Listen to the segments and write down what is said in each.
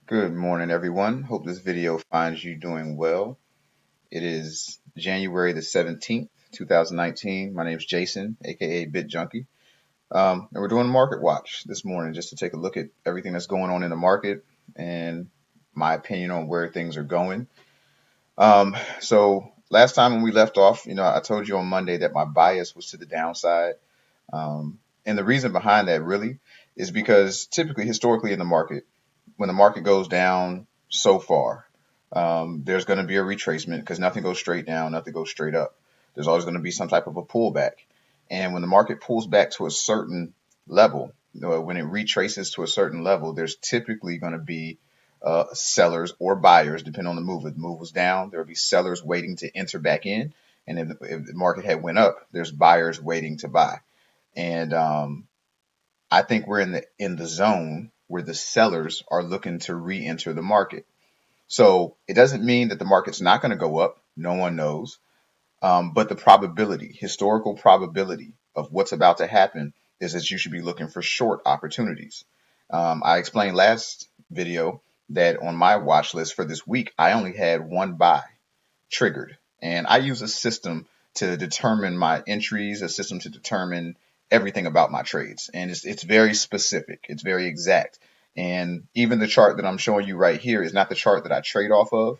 Good morning, everyone. Hope this video finds you doing well. It is January the 17th, 2019. My name is Jason, aka Junky. And we're doing a market watch this morning just to take a look at everything that's going on in the market and my opinion on where things are going. So last time when we left off, I told you on Monday that my bias was to the downside. And the reason behind that really is because typically, historically in the market, when the market goes down so far, there's going to be a retracement because nothing goes straight down, nothing goes straight up. There's always going to be some type of a pullback. And when the market pulls back to a certain level, when it retraces to a certain level, there's typically going to be sellers or buyers, depending on the move. If the move was down, there would be sellers waiting to enter back in. And if the market had went up, there's buyers waiting to buy. And I think we're in the zone where the sellers are looking to re-enter the market. So it doesn't mean that the market's not going to go up. No one knows. But the probability, historical probability of what's about to happen is that you should be looking for short opportunities. I explained last video that on my watch list for this week, I only had one buy triggered. And I use a system to determine my entries, a system to determine everything about my trades. And it's very specific, it's very exact. And even the chart that I'm showing you right here is not the chart that I trade off of.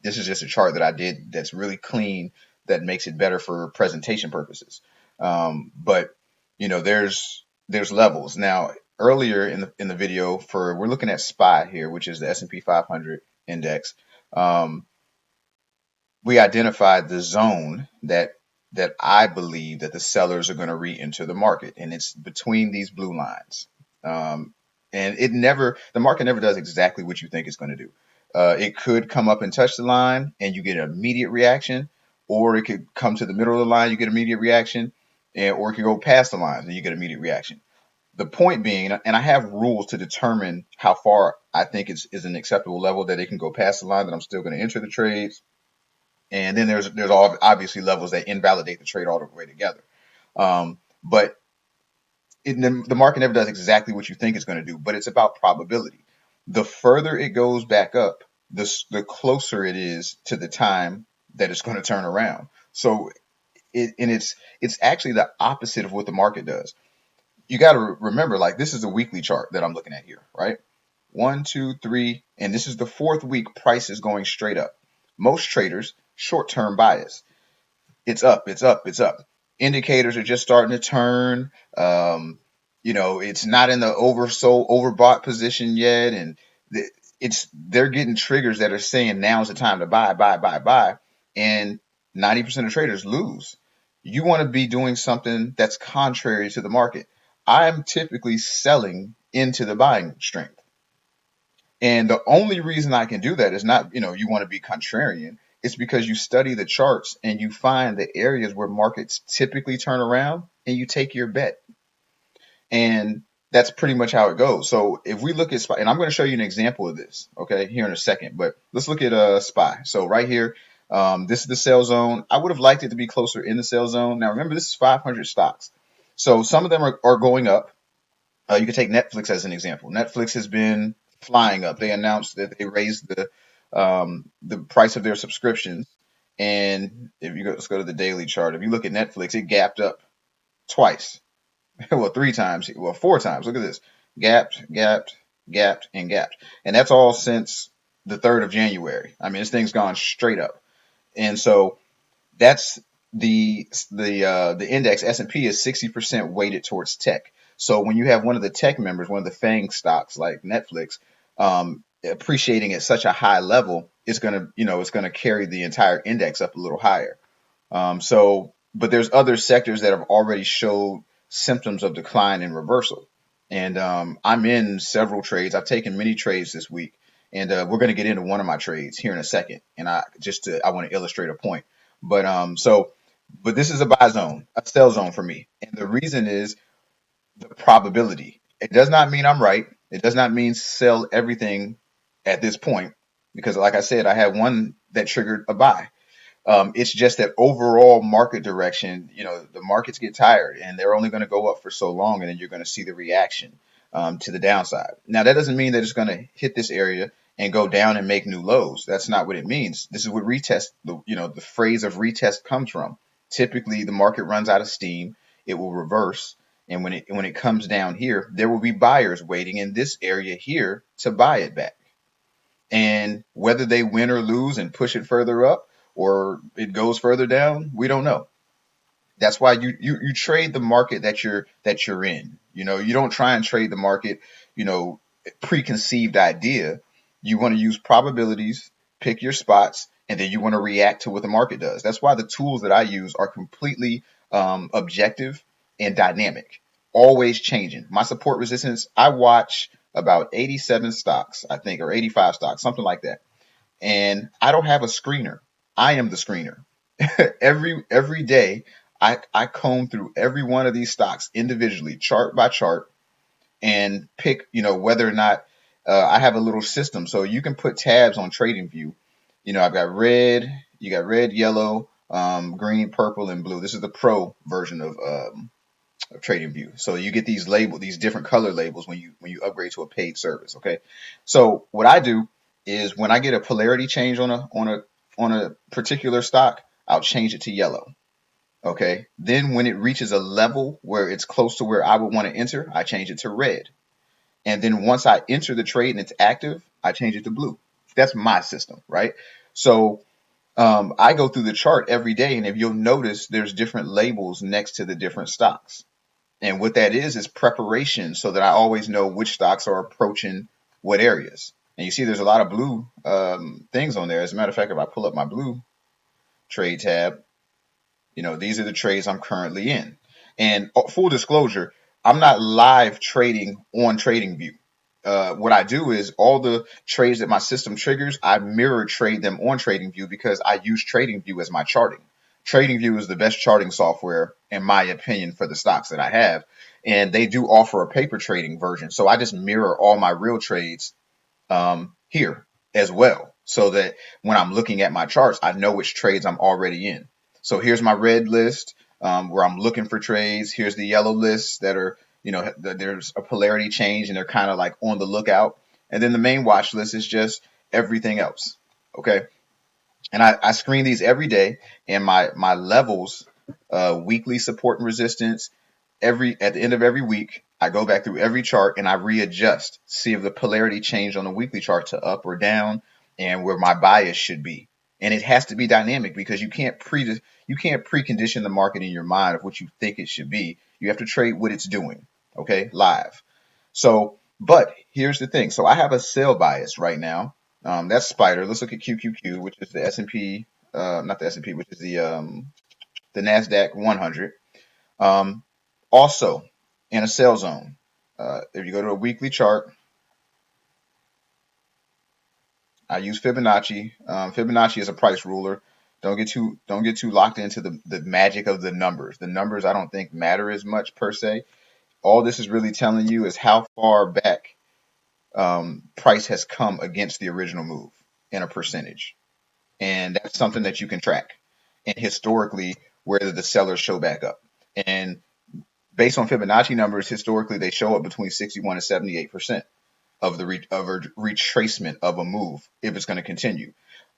This is just a chart that I did that's really clean, that makes it better for presentation purposes. But there's levels. Now, earlier in the video, we're looking at SPY here, which is the S&P 500 index. Um, we identified the zone that I believe that the sellers are going to re-enter the market, and it's between these blue lines. And the market never does exactly what you think it's going to do. It could come up and touch the line, and you get an immediate reaction, or it could come to the middle of the line, you get immediate reaction, or it could go past the line, and you get immediate reaction. The point being, and I have rules to determine how far I think is an acceptable level that it can go past the line, that I'm still going to enter the trades, and then there's obviously levels that invalidate the trade all the way together. But the market never does exactly what you think it's going to do, but it's about probability. The further it goes back up, the closer it is to the time that it's going to turn around. So it's actually the opposite of what the market does. You got to remember, like, this is a weekly chart that I'm looking at here, right? 1, 2, 3, and this is the fourth week. Price is going straight up. Most traders, short-term bias. It's up, it's up, it's up. Indicators are just starting to turn. It's not in the oversold, overbought position yet, and they're getting triggers that are saying now's the time to buy, buy, buy, buy, and 90% of traders lose. You want to be doing something that's contrary to the market. I'm typically selling into the buying strength. And the only reason I can do that is not, you want to be contrarian. It's because you study the charts and you find the areas where markets typically turn around and you take your bet. And that's pretty much how it goes. So if we look at SPY, and I'm going to show you an example of this, okay, here in a second, but let's look at SPY. So right here, this is the sell zone. I would have liked it to be closer in the sell zone. Now remember, this is 500 stocks. So some of them are going up. You could take Netflix as an example. Netflix has been flying up. They announced that they raised the price of their subscriptions. And if you go, let's go to the daily chart. If you look at Netflix, it gapped up twice. Well, three times. Well, four times. Look at this. Gapped, gapped, gapped, and gapped. And that's all since the 3rd of January. I mean, this thing's gone straight up. And so that's the index. S&P is 60% weighted towards tech. So when you have one of the tech members, one of the FANG stocks like Netflix, appreciating at such a high level, it's gonna carry the entire index up a little higher. But there's other sectors that have already showed symptoms of decline and reversal. And I'm in several trades. I've taken many trades this week, and we're going to get into one of my trades here in a second. And I want to illustrate a point. But this is a buy zone, a sell zone for me. And the reason is the probability. It does not mean I'm right. It does not mean sell everything at this point, because like I said, I had one that triggered a buy. It's just that overall market direction, the markets get tired and they're only going to go up for so long, and then you're going to see the reaction. to the downside. Now, that doesn't mean that it's going to hit this area and go down and make new lows. That's not what it means. This is what retest, the phrase of retest comes from. Typically, the market runs out of steam. It will reverse. And when it comes down here, there will be buyers waiting in this area here to buy it back. And whether they win or lose and push it further up or it goes further down, we don't know. That's why you trade the market that you're in. You don't try and trade the market, you know, preconceived idea. You want to use probabilities, pick your spots, and then you want to react to what the market does. That's why the tools that I use are completely objective and dynamic, always changing. My support resistance, I watch about 87 stocks, I think, or 85 stocks, something like that. And I don't have a screener. I am the screener. Every day I comb through every one of these stocks individually, chart by chart, and pick, whether or not I have a little system. So you can put tabs on TradingView. I've got red, you got red, yellow, green, purple, and blue. This is the pro version of TradingView. So you get these different color labels when you upgrade to a paid service. Okay. So what I do is when I get a polarity change on a particular stock, I'll change it to yellow. Okay. Then when it reaches a level where it's close to where I would want to enter, I change it to red. And then once I enter the trade and it's active, I change it to blue. That's my system, right? So I go through the chart every day, and if you'll notice, there's different labels next to the different stocks. And what that is preparation so that I always know which stocks are approaching what areas. And you see there's a lot of blue things on there. As a matter of fact, if I pull up my blue trade tab, these are the trades I'm currently in. And full disclosure, I'm not live trading on TradingView. What I do is all the trades that my system triggers, I mirror trade them on TradingView because I use TradingView as my charting. TradingView is the best charting software, in my opinion, for the stocks that I have. And they do offer a paper trading version. So I just mirror all my real trades here as well, so that when I'm looking at my charts, I know which trades I'm already in. So here's my red list where I'm looking for trades. Here's the yellow lists that are, there's a polarity change and they're kind of like on the lookout. And then the main watch list is just everything else. Okay. And I screen these every day, and my levels, weekly support and resistance, at the end of every week, I go back through every chart and I readjust, see if the polarity changed on the weekly chart to up or down, and where my bias should be. And it has to be dynamic because you can't precondition the market in your mind of what you think it should be. You have to trade what it's doing, okay, live. So, but here's the thing. So I have a sell bias right now. That's Spider. Let's look at QQQ, which is the S&P, not the S&P, which is the Nasdaq 100. Um, Also, in a sell zone, if you go to a weekly chart, I use Fibonacci. Fibonacci is a price ruler. Don't get too locked into the magic of the numbers. The numbers I don't think matter as much per se. All this is really telling you is how far back price has come against the original move in a percentage, and that's something that you can track. And historically, where did the sellers show back up? And based on Fibonacci numbers, historically they show up between 61 and 78% of a retracement of a move if it's going to continue.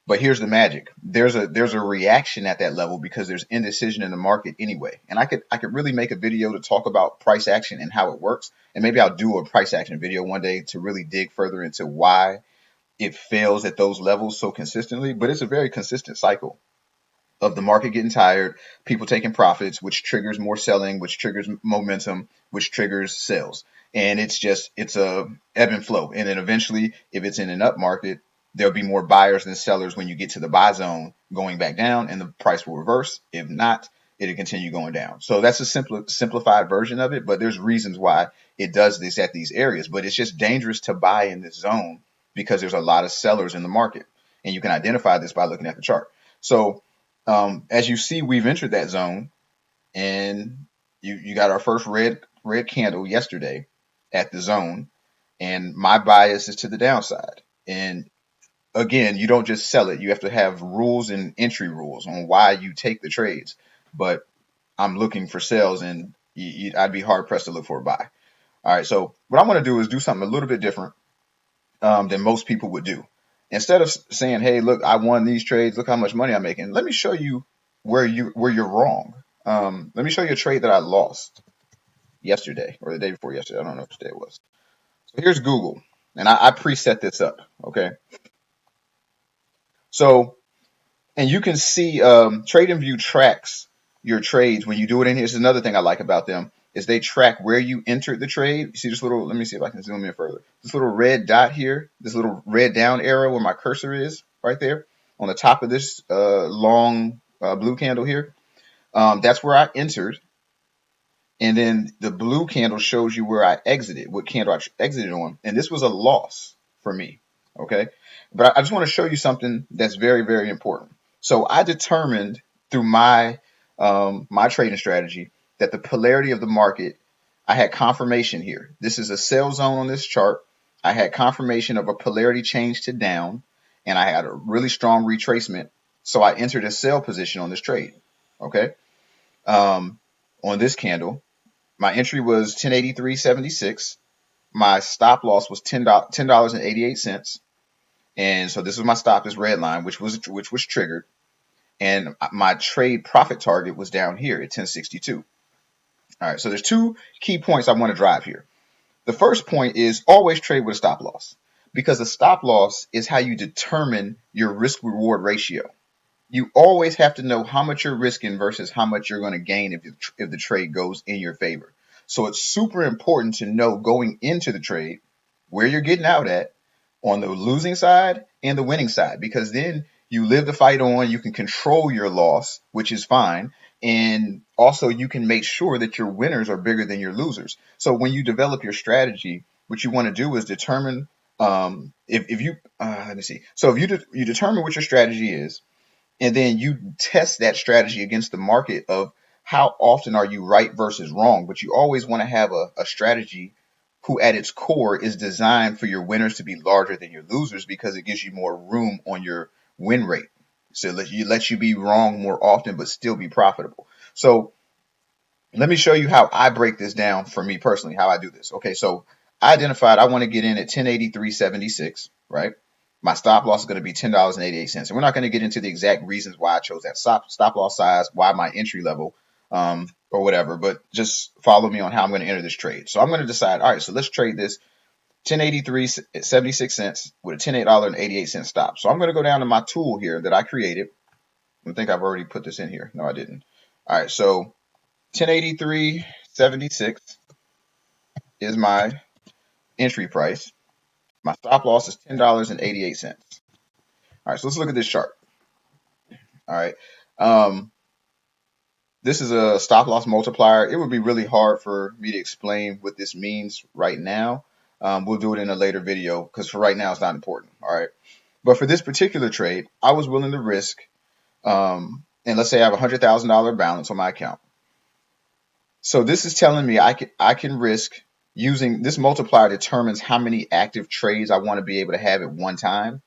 But here's the magic: there's a reaction at that level because there's indecision in the market anyway. And I could really make a video to talk about price action and how it works, and maybe I'll do a price action video one day to really dig further into why it fails at those levels so consistently. But it's a very consistent cycle of the market getting tired, people taking profits, which triggers more selling, which triggers momentum, which triggers sales. And it's a ebb and flow. And then eventually, if it's in an up market, there'll be more buyers than sellers when you get to the buy zone going back down, and the price will reverse. If not, it'll continue going down. So that's a simplified version of it, but there's reasons why it does this at these areas. But it's just dangerous to buy in this zone because there's a lot of sellers in the market. And you can identify this by looking at the chart. So as you see, we've entered that zone, and you got our first red candle yesterday at the zone, and my bias is to the downside. And again, you don't just sell it; you have to have rules and entry rules on why you take the trades. But I'm looking for sales, and I'd be hard pressed to look for a buy. All right, so what I want to do is do something a little bit different than most people would do. Instead of saying, "Hey, look, I won these trades. Look how much money I'm making." Let me show you where you're wrong. Let me show you a trade that I lost yesterday or the day before yesterday. I don't know which day it was. So here's Google, and I preset this up. Okay, so and you can see TradingView tracks your trades when you do it in here. This is another thing I like about them is they track where you entered the trade. You see this little, let me see if I can zoom in further. This little red dot here, this little red down arrow where my cursor is right there on the top of this long blue candle here. That's where I entered. And then the blue candle shows you where I exited, what candle I exited on. And this was a loss for me. Okay. But I just want to show you something that's very, very important. So I determined through my trading strategy that the polarity of the market, I had confirmation here. This is a sell zone on this chart. I had confirmation of a polarity change to down, and I had a really strong retracement. So I entered a sell position on this trade. Okay. On this candle. My entry was 1083.76. My stop loss was $10.88. And so this was my stop, this red line, which was triggered. And my trade profit target was down here at 1062. All right, so there's two key points I want to drive here. The first point is always trade with a stop loss, because a stop loss is how you determine your risk reward ratio. You always have to know how much you're risking versus how much you're going to gain if the trade goes in your favor. So it's super important to know going into the trade where you're getting out at on the losing side and the winning side, because then you live the fight on, you can control your loss, which is fine. And also you can make sure that your winners are bigger than your losers. So when you develop your strategy, what you want to do is determine if you let me see. So if you determine what your strategy is, and then you test that strategy against the market of how often are you right versus wrong. But you always want to have a strategy who at its core is designed for your winners to be larger than your losers, because it gives you more room on your win rate. So it lets you be wrong more often but still be profitable. So let me show you how I break this down for me personally, how I do this. Okay, so I identified I want to get in at 1083.76, right? My stop loss is going to be $10.88. And we're not going to get into the exact reasons why I chose that stop loss size, why my entry level, or whatever, but just follow me on how I'm going to enter this trade. So I'm going to decide, all right, so let's trade this 1083.76 with a $10.88 stop. So I'm going to go down to my tool here that I created. I think I've already put this in here. No, I didn't. All right, so 1083.76 is my entry price. My stop loss is $10.88. All right, so let's look at this chart. All right. This is a stop loss multiplier. It would be really hard for me to explain what this means right now. We'll do it in a later video because for right now it's not important. All right. But for this particular trade, I was willing to risk, and let's say I have a $100,000 balance on my account. So this is telling me I can risk, using this multiplier determines how many active trades I want to be able to have at one time.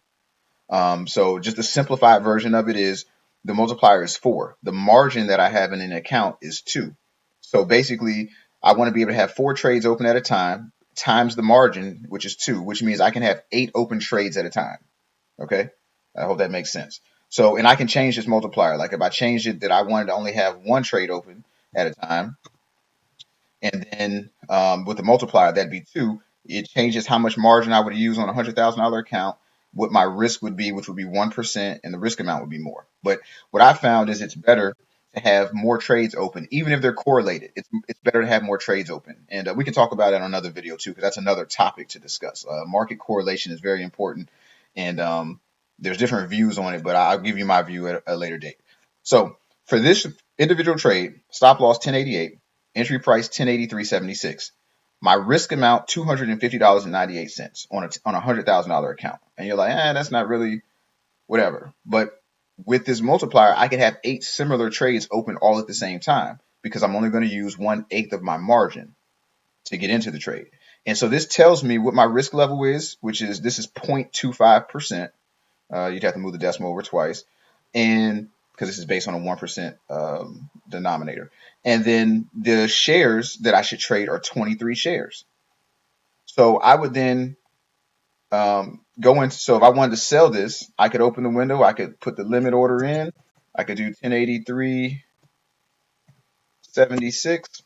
So just a simplified version of it is the multiplier is 4. The margin that I have in an account is 2. So basically, I want to be able to have 4 trades open at a time times the margin, which is 2, which means I can have 8 open trades at a time. Okay, I hope that makes sense. So, and I can change this multiplier. Like if I changed it that I wanted to only have 1 trade open at a time, and then with the multiplier, that'd be 2. It changes how much margin I would use on a $100,000 account, what my risk would be, which would be 1%, and the risk amount would be more. But what I found is it's better to have more trades open, even if they're correlated. It's better to have more trades open, and we can talk about that on another video too, because that's another topic to discuss. Market correlation is very important, and there's different views on it, but I'll give you my view at a later date. So for this individual trade, stop loss 1088. Entry price 1083.76. My risk amount $250.98 on a $100,000 account. And you're like, that's not really whatever. But with this multiplier, I could have 8 similar trades open all at the same time, because I'm only going to use 1/8 of my margin to get into the trade. And so this tells me what my risk level is, which is this is 0.25%. You'd have to move the decimal over twice, and because this is based on a 1% denominator. And then the shares that I should trade are 23 shares. So I would then go into, so if I wanted to sell this, I could open the window, I could put the limit order in, I could do 1083.76,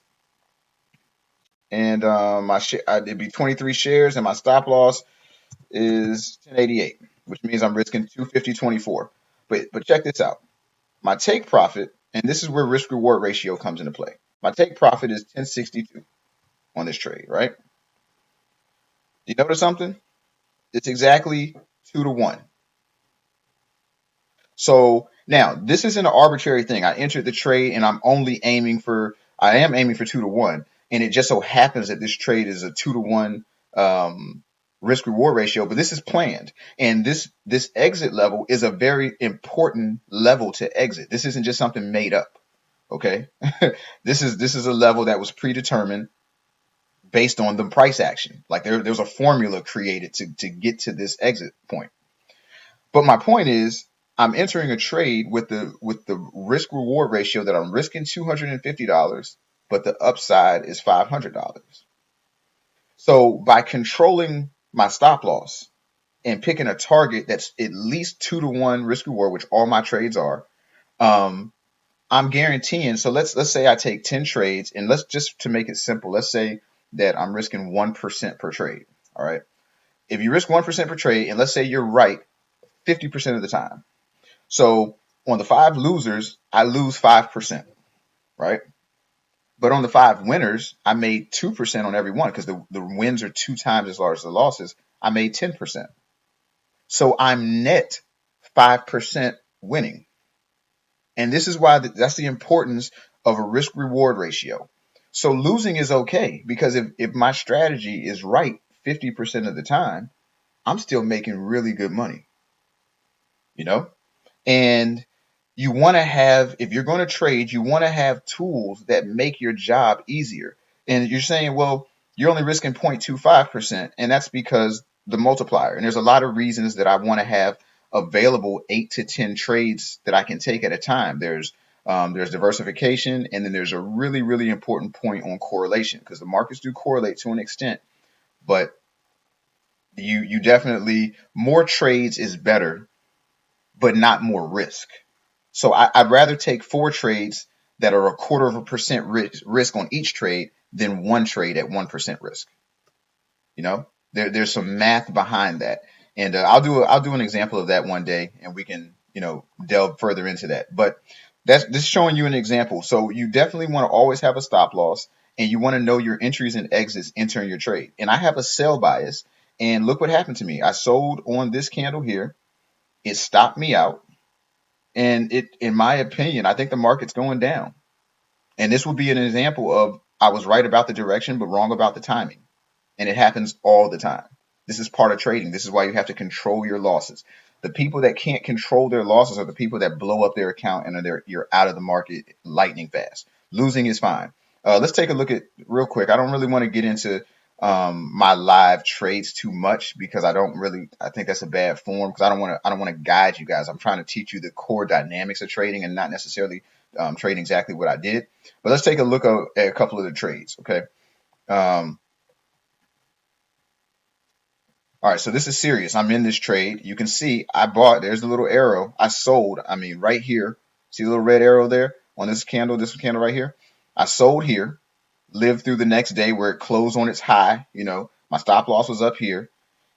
and it'd be 23 shares, and my stop loss is 1088, which means I'm risking 250.24. But check this out. My take profit, and this is where risk reward ratio comes into play. My take profit is 1062 on this trade, right? You notice something? It's exactly 2 to 1. So now this isn't an arbitrary thing. I entered the trade and I am aiming for 2 to 1. And it just so happens that this trade is a 2 to 1 risk reward ratio, but this is planned. And this exit level is a very important level to exit. This isn't just something made up. Okay. This is a level that was predetermined based on the price action. Like there's a formula created to get to this exit point. But my point is, I'm entering a trade with the risk reward ratio that I'm risking $250, but the upside is $500. So by controlling my stop loss and picking a target that's at least 2 to 1 risk reward, which all my trades are, um, I'm guaranteeing. So let's say I take 10 trades, and let's just to make it simple, let's say that I'm risking 1% per trade. All right. If you risk 1% per trade, and let's say you're right 50% of the time. So on the 5 losers, I lose 5%, right? But on the 5 winners, I made 2% on every one because the wins are 2 times as large as the losses. I made 10%. So I'm net 5% winning. And this is why that's the importance of a risk reward ratio. So losing is okay because if my strategy is right 50% of the time, I'm still making really good money, you know? And you want to have, if you're going to trade, you want to have tools that make your job easier. And you're saying, well, you're only risking 0.25%, and that's because the multiplier. And there's a lot of reasons that I want to have available 8 to 10 trades that I can take at a time. There's diversification, and then there's a really, really important point on correlation because the markets do correlate to an extent, but you definitely more trades is better, but not more risk. So I'd rather take 4 trades that are 0.25% risk on each trade than one trade at 1% risk. You know, there's some math behind that, and I'll do an example of that one day, and we can delve further into that. But that's just showing you an example. So you definitely want to always have a stop loss, and you want to know your entries and exits entering your trade. And I have a sell bias, and look what happened to me. I sold on this candle here. It stopped me out. And in my opinion, I think the market's going down. And this would be an example of I was right about the direction, but wrong about the timing. And it happens all the time. This is part of trading. This is why you have to control your losses. The people that can't control their losses are the people that blow up their account and you're out of the market lightning fast. Losing is fine. Let's take a look at real quick. I don't really want to get into my live trades too much because I think that's a bad form because I don't want to guide you guys. I'm trying to teach you the core dynamics of trading and not necessarily trade exactly what I did. But let's take a look at a couple of the trades. Okay. Um, all right. So this is serious. I'm in this trade. You can see I bought, there's the little arrow. I sold. I mean, right here. See the little red arrow there on this candle right here. I sold here, lived through the next day where it closed on its high. My stop loss was up here.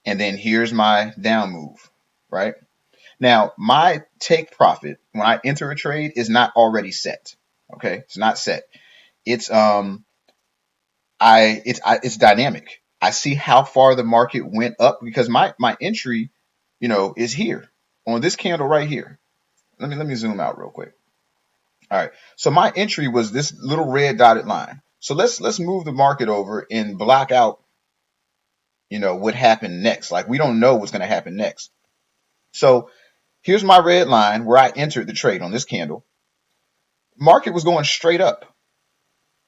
And then here's my down move, right? Now, my take profit when I enter a trade is not already set. Okay, it's not set. It's it's dynamic. I see how far the market went up because my entry, is here on this candle right here. Let me zoom out real quick. All right, so my entry was this little red dotted line. So let's move the market over and block out, what happened next. Like we don't know what's going to happen next. So here's my red line where I entered the trade on this candle. Market was going straight up,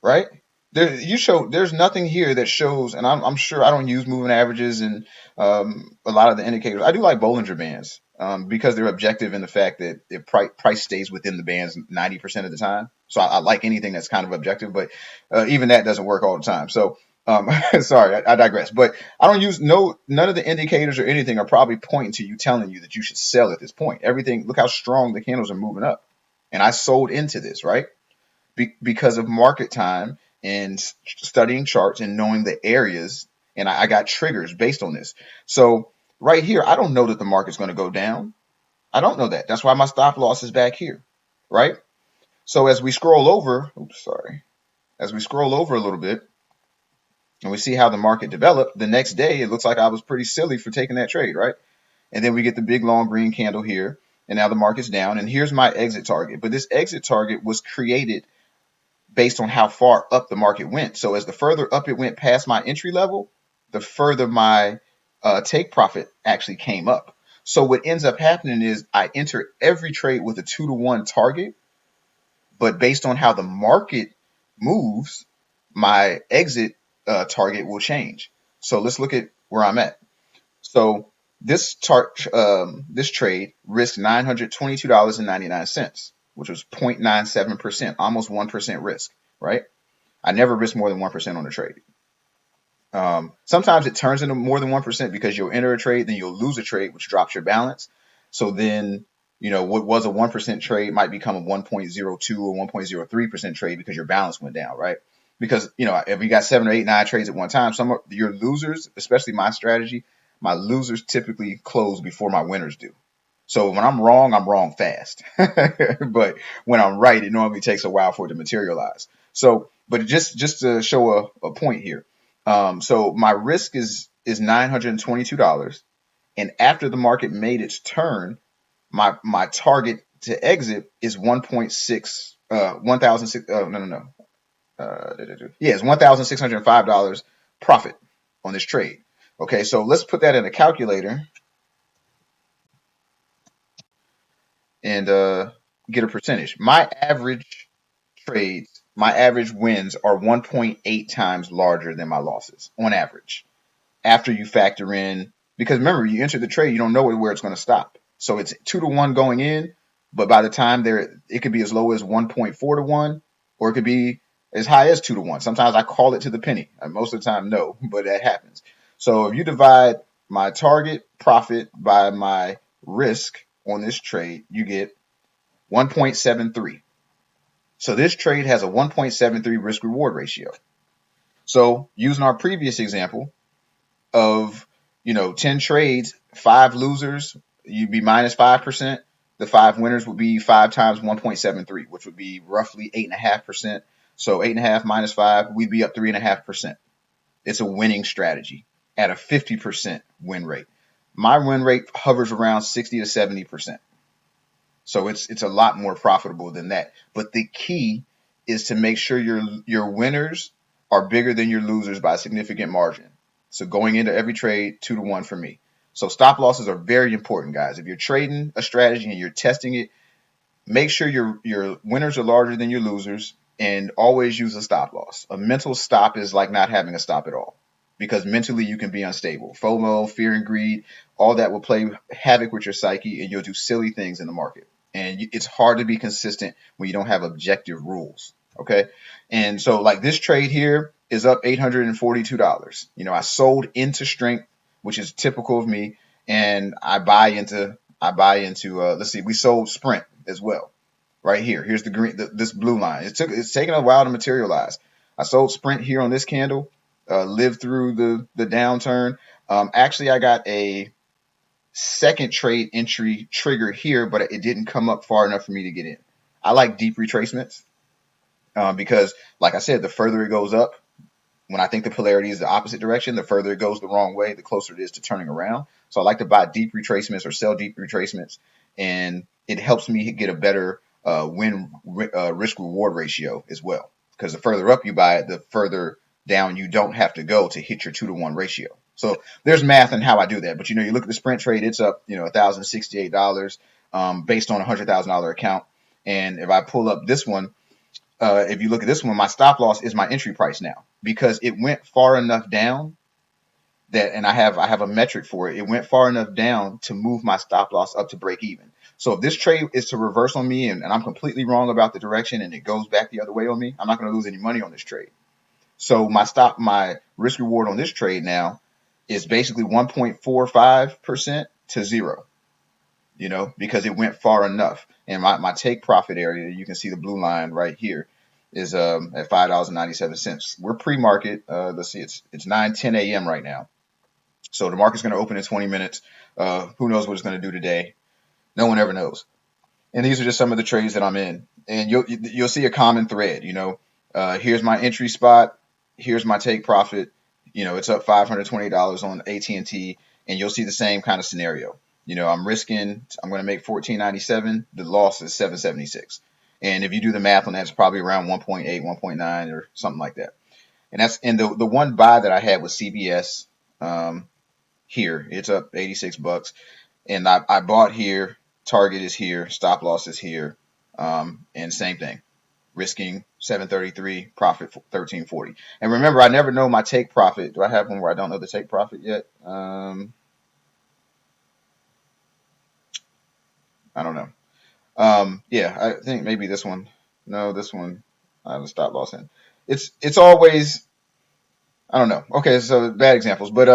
right? There's nothing here that shows, and I'm sure I don't use moving averages and a lot of the indicators. I do like Bollinger Bands because they're objective in the fact that if price stays within the bands 90% of the time. So I like anything that's kind of objective, but even that doesn't work all the time. So Sorry, I digress. But I don't use none of the indicators or anything are probably pointing to you, telling you that you should sell at this point. Everything, look how strong the candles are moving up. And I sold into this, right? Because of market time and studying charts and knowing the areas. And I got triggers based on this. So right here, I don't know that the market's going to go down. I don't know that. That's why my stop loss is back here, right? So as we scroll over, oops, sorry. As we scroll over a little bit, and we see how the market developed, the next day it looks like I was pretty silly for taking that trade, right? And then we get the big long green candle here, and now the market's down, and here's my exit target. But this exit target was created based on how far up the market went. So as the further up it went past my entry level, the further my take profit actually came up. So what ends up happening is I enter every trade with a 2-to-1 target, but based on how the market moves, my exit target will change. So let's look at where I'm at. So this trade risked $922.99, which was 0.97%, almost 1% risk, right? I never risk more than 1% on a trade. Sometimes it turns into more than 1% because you'll enter a trade, then you'll lose a trade, which drops your balance. So then, what was a 1% trade might become a 1.02 or 1.03% trade because your balance went down, right? Because, if you got 7 or 8, 9 trades at one time, some of your losers, especially my strategy, my losers typically close before my winners do. So when I'm wrong fast. But when I'm right, it normally takes a while for it to materialize. So, but just to show a point here. So my risk is $922, and after the market made its turn, my target to exit is 1.6 1,006 no. Yeah, it's $1,605 profit on this trade. Okay, so let's put that in a calculator and get a percentage. My average wins are 1.8 times larger than my losses on average. After you factor in, because remember, you enter the trade, you don't know where it's going to stop. So it's 2-to-1 going in, but by the time it could be as low as 1.4-to-1, or it could be as high as 2-to-1. Sometimes I call it to the penny. Most of the time, no, but that happens. So if you divide my target profit by my risk on this trade, you get 1.73. So this trade has a 1.73 risk reward ratio. So using our previous example of 10 trades, 5 losers, you'd be minus 5%. The 5 winners would be 5 times 1.73, which would be roughly 8.5%. So 8.5 minus 5, we'd be up 3.5%. It's a winning strategy at a 50% win rate. My win rate hovers around 60 to 70%. So it's a lot more profitable than that. But the key is to make sure your winners are bigger than your losers by a significant margin. So going into every trade, 2-to-1 for me. So stop losses are very important, guys. If you're trading a strategy and you're testing it, make sure your winners are larger than your losers, and always use a stop loss. A mental stop is like not having a stop at all, because mentally you can be unstable. FOMO, fear and greed, all that will play havoc with your psyche, and you'll do silly things in the market. And it's hard to be consistent when you don't have objective rules. Okay. And so like this trade here is up $842. I sold into strength, which is typical of me. And I buy into, let's see, we sold Sprint as well. Right here. Here's the green, this blue line. It's taken a while to materialize. I sold Sprint here on this candle, lived through the downturn. Actually, I got a second trade entry trigger here, but it didn't come up far enough for me to get in. I like deep retracements because, like I said, the further it goes up, when I think the polarity is the opposite direction, the further it goes the wrong way, the closer it is to turning around. So I like to buy deep retracements or sell deep retracements, and it helps me get a better risk reward ratio as well. Because the further up you buy it, the further down you don't have to go to hit your 2-to-1 ratio. So there's math and how I do that. But you look at the Sprint trade, it's up $1,068 based on a $100,000 account. And if I pull up this one, if you look at this one, my stop loss is my entry price now, because it went far enough down that, and I have a metric for it. It went far enough down to move my stop loss up to break even. So if this trade is to reverse on me and I'm completely wrong about the direction and it goes back the other way on me, I'm not going to lose any money on this trade. So my risk reward on this trade now is basically 1.45% to zero, because it went far enough. And my take profit area, you can see the blue line right here, is at $5.97. We're pre-market. Let's see, it's 9:10 a.m. right now. So the market's going to open in 20 minutes. Who knows what it's going to do today? No one ever knows. And these are just some of the trades that I'm in. And you'll see a common thread. Here's my entry spot. Here's my take profit. It's up $520 on AT&T, and you'll see the same kind of scenario. I'm going to make $14.97. The loss is $7.76. And if you do the math on that, it's probably around 1.8, 1.9 or something like that. And the one buy that I had was CBS. Here, it's up 86 bucks. And I bought here. Target is here. Stop loss is here. And same thing. Risking 733, profit 1340. And remember, I never know my take profit. Do I have one where I don't know the take profit yet? I don't know. Yeah, I think maybe this one. No, this one. I have a stop loss in. It's always, I don't know. Okay, so bad examples, but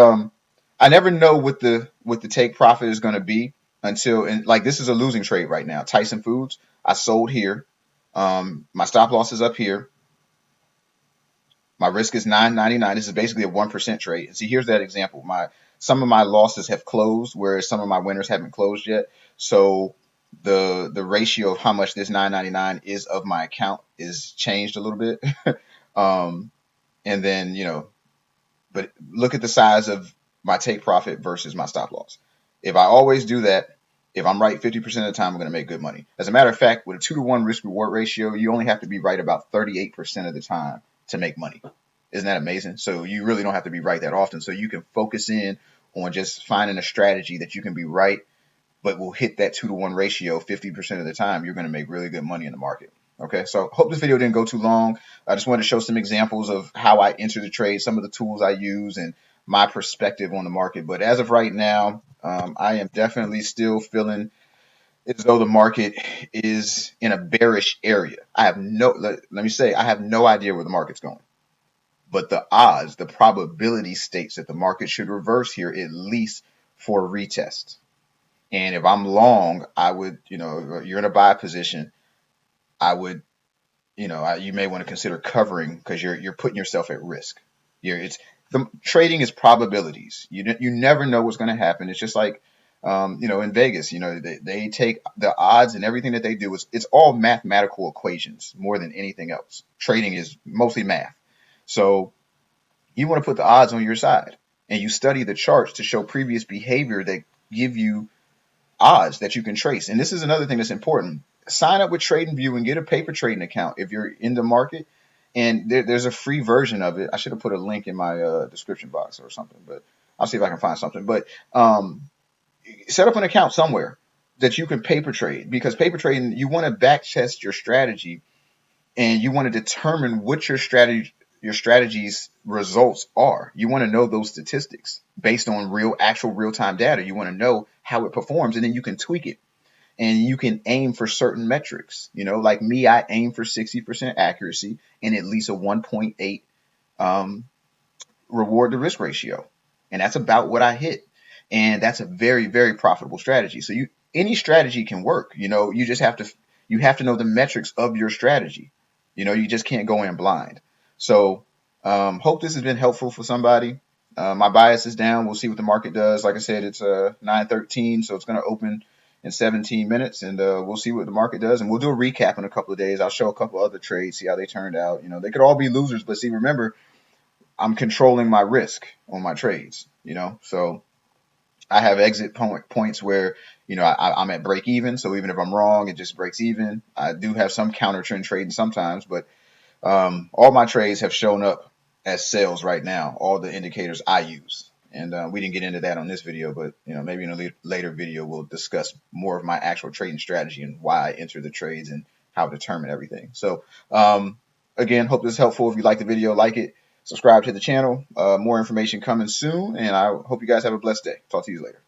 I never know what the take profit is going to be until, and like this is a losing trade right now. Tyson Foods, I sold here. My stop loss is up here. My risk is $9.99. This is basically a 1% trade. And see, here's that example. Some of my losses have closed, whereas some of my winners haven't closed yet. So the ratio of how much this $9.99 is of my account is changed a little bit. And then but look at the size of my take profit versus my stop loss. If I always do that, if I'm right 50% of the time, I'm going to make good money. As a matter of fact, with a 2-to-1 risk reward ratio, you only have to be right about 38% of the time to make money. Isn't that amazing? So you really don't have to be right that often. So you can focus in on just finding a strategy that you can be right, but will hit that 2-to-1 ratio 50% of the time. You're going to make really good money in the market. Okay, so hope this video didn't go too long. I just wanted to show some examples of how I enter the trade, some of the tools I use, and my perspective on the market. But as of right now, I am definitely still feeling as though the market is in a bearish area. Let me say, I have no idea where the market's going. But the probability states that the market should reverse here at least for a retest. And if I'm long, I would, if you're in a buy position, I would, you may want to consider covering because you're putting yourself at risk. The trading is probabilities. You never know what's going to happen. It's just like, in Vegas, they take the odds and everything that they do it's all mathematical equations more than anything else. Trading is mostly math. So you want to put the odds on your side, and you study the charts to show previous behavior that give you odds that you can trace. And this is another thing that's important. Sign up with TradingView and get a paper trading account if you're in the market. And there's a free version of it. I should have put a link in my description box or something, but I'll see if I can find something. But set up an account somewhere that you can paper trade, because paper trading, you want to back test your strategy, and you want to determine what your strategy's results are. You want to know those statistics based on actual real-time data. You want to know how it performs, and then you can tweak it. And you can aim for certain metrics. Like me, I aim for 60% accuracy and at least a 1.8 reward to risk ratio. And that's about what I hit. And that's a very, very profitable strategy. So any strategy can work. You just have to know the metrics of your strategy. You just can't go in blind. So hope this has been helpful for somebody. My bias is down. We'll see what the market does. Like I said, it's 9:13, so it's going to open in 17 minutes, and we'll see what the market does. And we'll do a recap in a couple of days. I'll show a couple other trades, see how they turned out. They could all be losers, but see, remember, I'm controlling my risk on my trades. So I have exit points where I'm at break even. So even if I'm wrong, it just breaks even. I do have some counter trend trading sometimes, but all my trades have shown up as sales right now, all the indicators I use. And we didn't get into that on this video, but maybe in a later video we'll discuss more of my actual trading strategy and why I enter the trades and how to determine everything. So again, hope this is helpful. If you like the video, like it, subscribe to the channel. More information coming soon, and I hope you guys have a blessed day. Talk to you later.